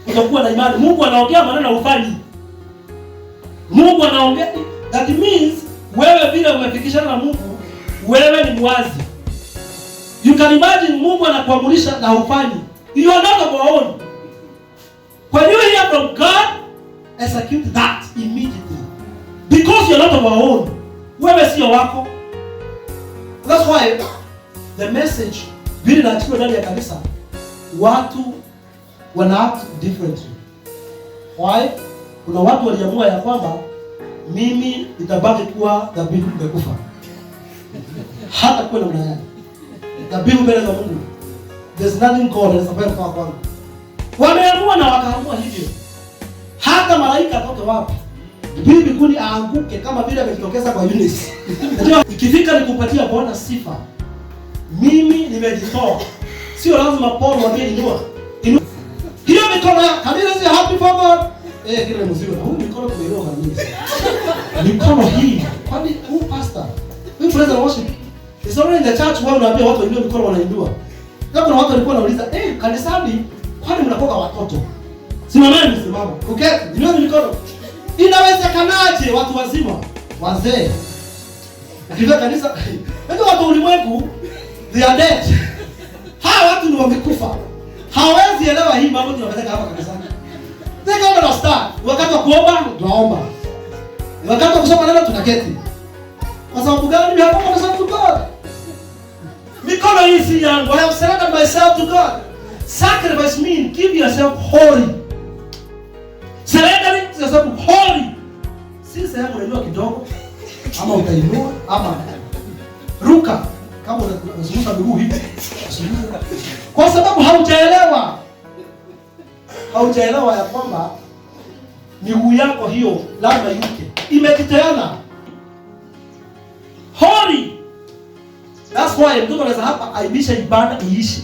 Utakuwa na imani. Mungu anaongea maneno ufanye. Mungu anaongea. That means wewe vile umefikishana na Mungu, wewe ni mwazi. You can imagine Mungu anakuamurisha na ufanye. You are not of your own. When you hear from God, execute that immediately. Because you are not of your own. Wewe sio wako. That's why the message vile inaachiliwa ndani ya kanisa, watu wana act differently. Why? Kuna watu waliamua ya kwamba mimi nitabaki kuwa dhabihu imekufa. Hata kwa namna gani. Dhabihu mbele za Mungu. There's nothing God anaweza kufanya kwa kwangu. Wameamua na wakaamua hivyo. Hata malaika atoke wapi? Bibi kuni aanguke kama vile amejitokeza kwa Eunice. Unajua ikifika nikupatia Bwana sifa. Mimi nimejitoa. Sio lazima Paul mwambie inua. Hiyo mikono yako, kabisa si happy for God. kile mzigo na huu mikono tumeiroga nyingi. Mikono hii. Kwani huu pastor, huyu praise and worship is already in the church, wao unaambia watu wainue mikono wanainua. Kama kuna watu walikuwa wanauliza, kanisani kwani mnapoka watoto? Simameni, simama. Uketi, inua mikono. Inawezekanaje watu wazima, wazee? Ukifika kanisa, ndio watu ulimwengu they are dead. Hawa watu ni wamekufa. Hawezi elewa hii mambo tunapeleka hapa kanisani. They don't understand. Wakati wa kuomba, tunaomba. Wakati wa kusoma neno tunaketi. Kwa sababu gani? Mimi hapa nasema to God. Mikono hii si yangu. I have surrendered myself to God. Sacrifice means give yourself holy. Surrender yourself holy. Si sehemu unajua kidogo ama utainua ama ruka kama unazungusha miguu hivi. Kwa sababu haujaelewa. Haujaelewa ya kwamba miguu yako hiyo lazima yuke. Imekiteana. Holy. That's why mtoto anaweza hapa aibisha ibada iishe.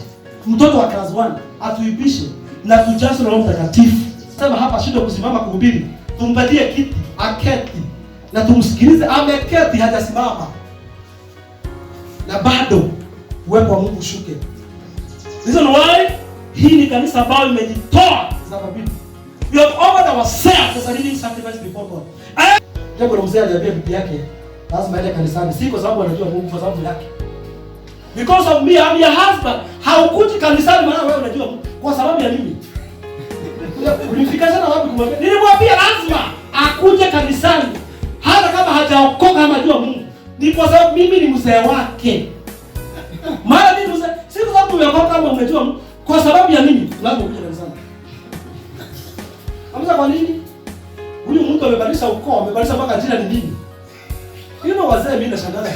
Mtoto wa class 1 atuibishe na tujaze Roho Mtakatifu. Sema hapa shida kusimama kuhubiri. Tumpatie kiti, aketi na tumsikilize. Ameketi hajasimama. Na bado uwepo wa Mungu shuke. Reason why hii ni kanisa ambalo limejitoa sababu we have offered ourselves as a living sacrifice before God. Jambo la mzee aliambia bibi yake lazima aende kanisani, si kwa sababu anajua Mungu, kwa sababu yake. Because of me, I'm your husband. Haukuji kanisani maana wewe unajua Mungu, kwa sababu ya mimi. Ulifika sana wapi kumwambia? Nilimwambia lazima akuje kanisani hata kama hajaokoka ama anajua Mungu. Ni kwa sababu mimi ni mzee wake. Maana mimi mzee, si kwa sababu umeokoka kama umejua Mungu, kwa sababu ya mimi lazima uje kanisani. Hamza kwa nini? Huyu mtu amebadilisha ukoo, amebadilisha mpaka jina ni nini? Hiyo wazee mimi nashangaa.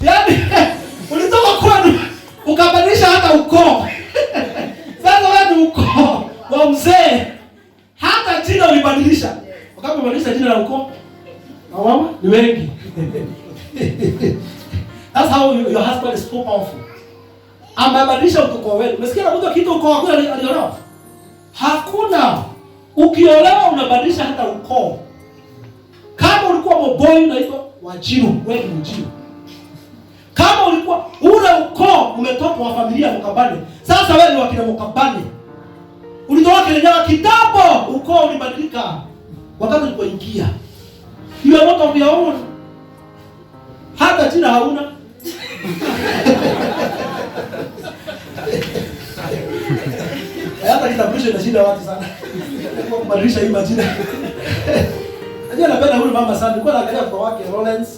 Yaani ulitoka kwenu ukabadilisha hata ukoo. Sasa wewe ni ukoo wa mzee. Hata jina ulibadilisha. Wakati umebadilisha jina la ukoo, na mama ni wengi. That's how your husband is so powerful. Amebadilisha ukoo wenu. Umesikia mtu akiita ukoo wako aliolewa? Hakuna. Ukiolewa unabadilisha hata ukoo. Kama ulikuwa mboi unaitwa Wajiru, wewe ni Mjiru. Kama ulikuwa ule ukoo umetoka kwa familia ya Mkabane, sasa wewe ni wa kina Mkabane. Ulitoka Kenya kitambo, ukoo ulibadilika wakati ulipoingia. You are not of your own. Hata jina hauna. Hata kitambulisho na shida watu sana. Kwa kubadilisha hii majina. Najua napenda huyu mama sana. Nilikuwa naangalia kwa wake Lawrence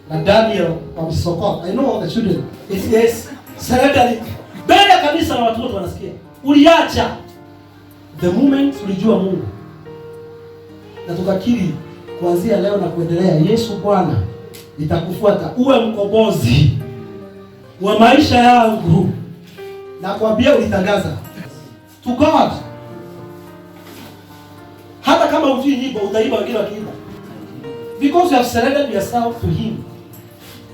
na Daniel wa Sokot. I know all the children. Yes. Serikali. Mbele kabisa na watu wote wanasikia. Uliacha the moment ulijua Mungu. Na tukakiri kuanzia leo na kuendelea, Yesu Bwana nitakufuata, uwe mkombozi wa maisha yangu. Na kuambia ulitangaza to God. Hata kama hujui nyimbo utaimba wengine wakiimba. Because you have surrendered yourself to Him.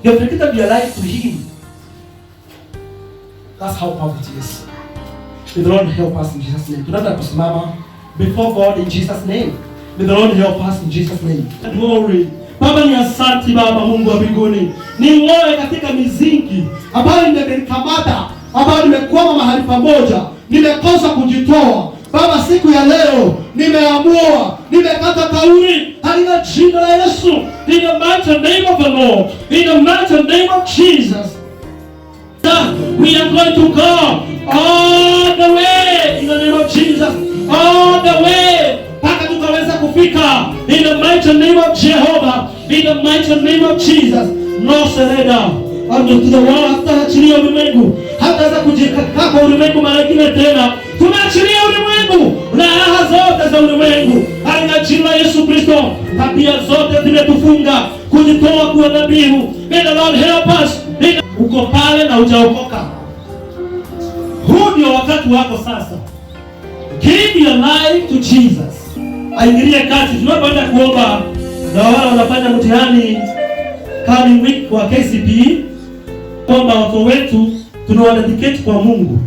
You have dedicated your life to Him. That's how powerful it is. May the Lord help us in Jesus' name. Tunataka kusimama before God in Jesus' name. May the Lord help us in Jesus' name. Glory. Baba ni asante Baba Mungu wa mbinguni. Ni wewe katika mizingi ambayo nimenikamata, ambayo nimekwama mahali pamoja, nimekosa kujitoa. Baba, siku ya leo nimeamua, nimekata kauli katika jina la Yesu. In the mighty name of the Lord, in the mighty name of Jesus. We are going to go all the way in the name of Jesus. All the way mpaka tukaweza kufika in the mighty name of Jehovah, in the mighty name of Jesus. No surrender unto the world. Hataachilia ulimwengu, hataweza kujikaa kwa ulimwengu mara nyingine tena. Tunaachilia ulimwengu na raha zote za ulimwengu katika jina la Yesu Kristo. Tabia zote zimetufunga kujitoa kwa dhabihu. May the Lord help us. Uko pale na hujaokoka, huu ndio wakati wako sasa. Give your life to Jesus. Aingilie kati. Tunapoenda kuomba na wale wanafanya mtihani coming week wa KCPE, kwamba watoto wetu tunawadedicate kwa Mungu.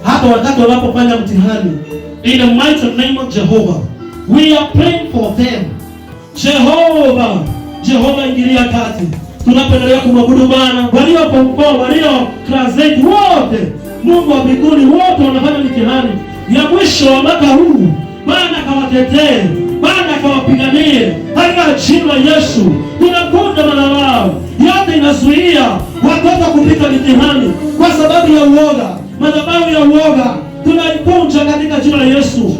hata wakati wanapofanya mtihani. In the mighty name of Jehovah, we are praying for them. Jehova ingilia kati. Tunapoendelea kumwabudu Bwana, walio form 4, walio class 8 wote, Mungu wa mbinguni, wote wanafanya mitihani ya mwisho wa mwaka huu. Bwana kawatetee, Bwana kawapiganie katika jina la Yesu. Tunakuja madhabahu yote inazuia watoto kupita mitihani kwa sababu ya uoga. Madhabahu ya uoga tunaipunja katika jina la Yesu.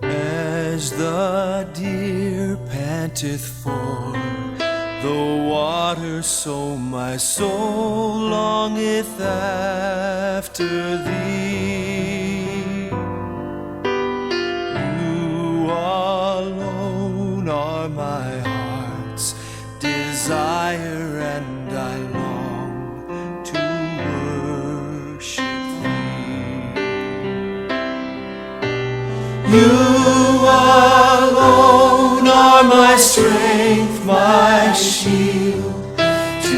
As the deer panteth for the water, so my soul longeth after thee. You alone are my heart's desire, and I long to worship thee. You alone are my strength, my shield. To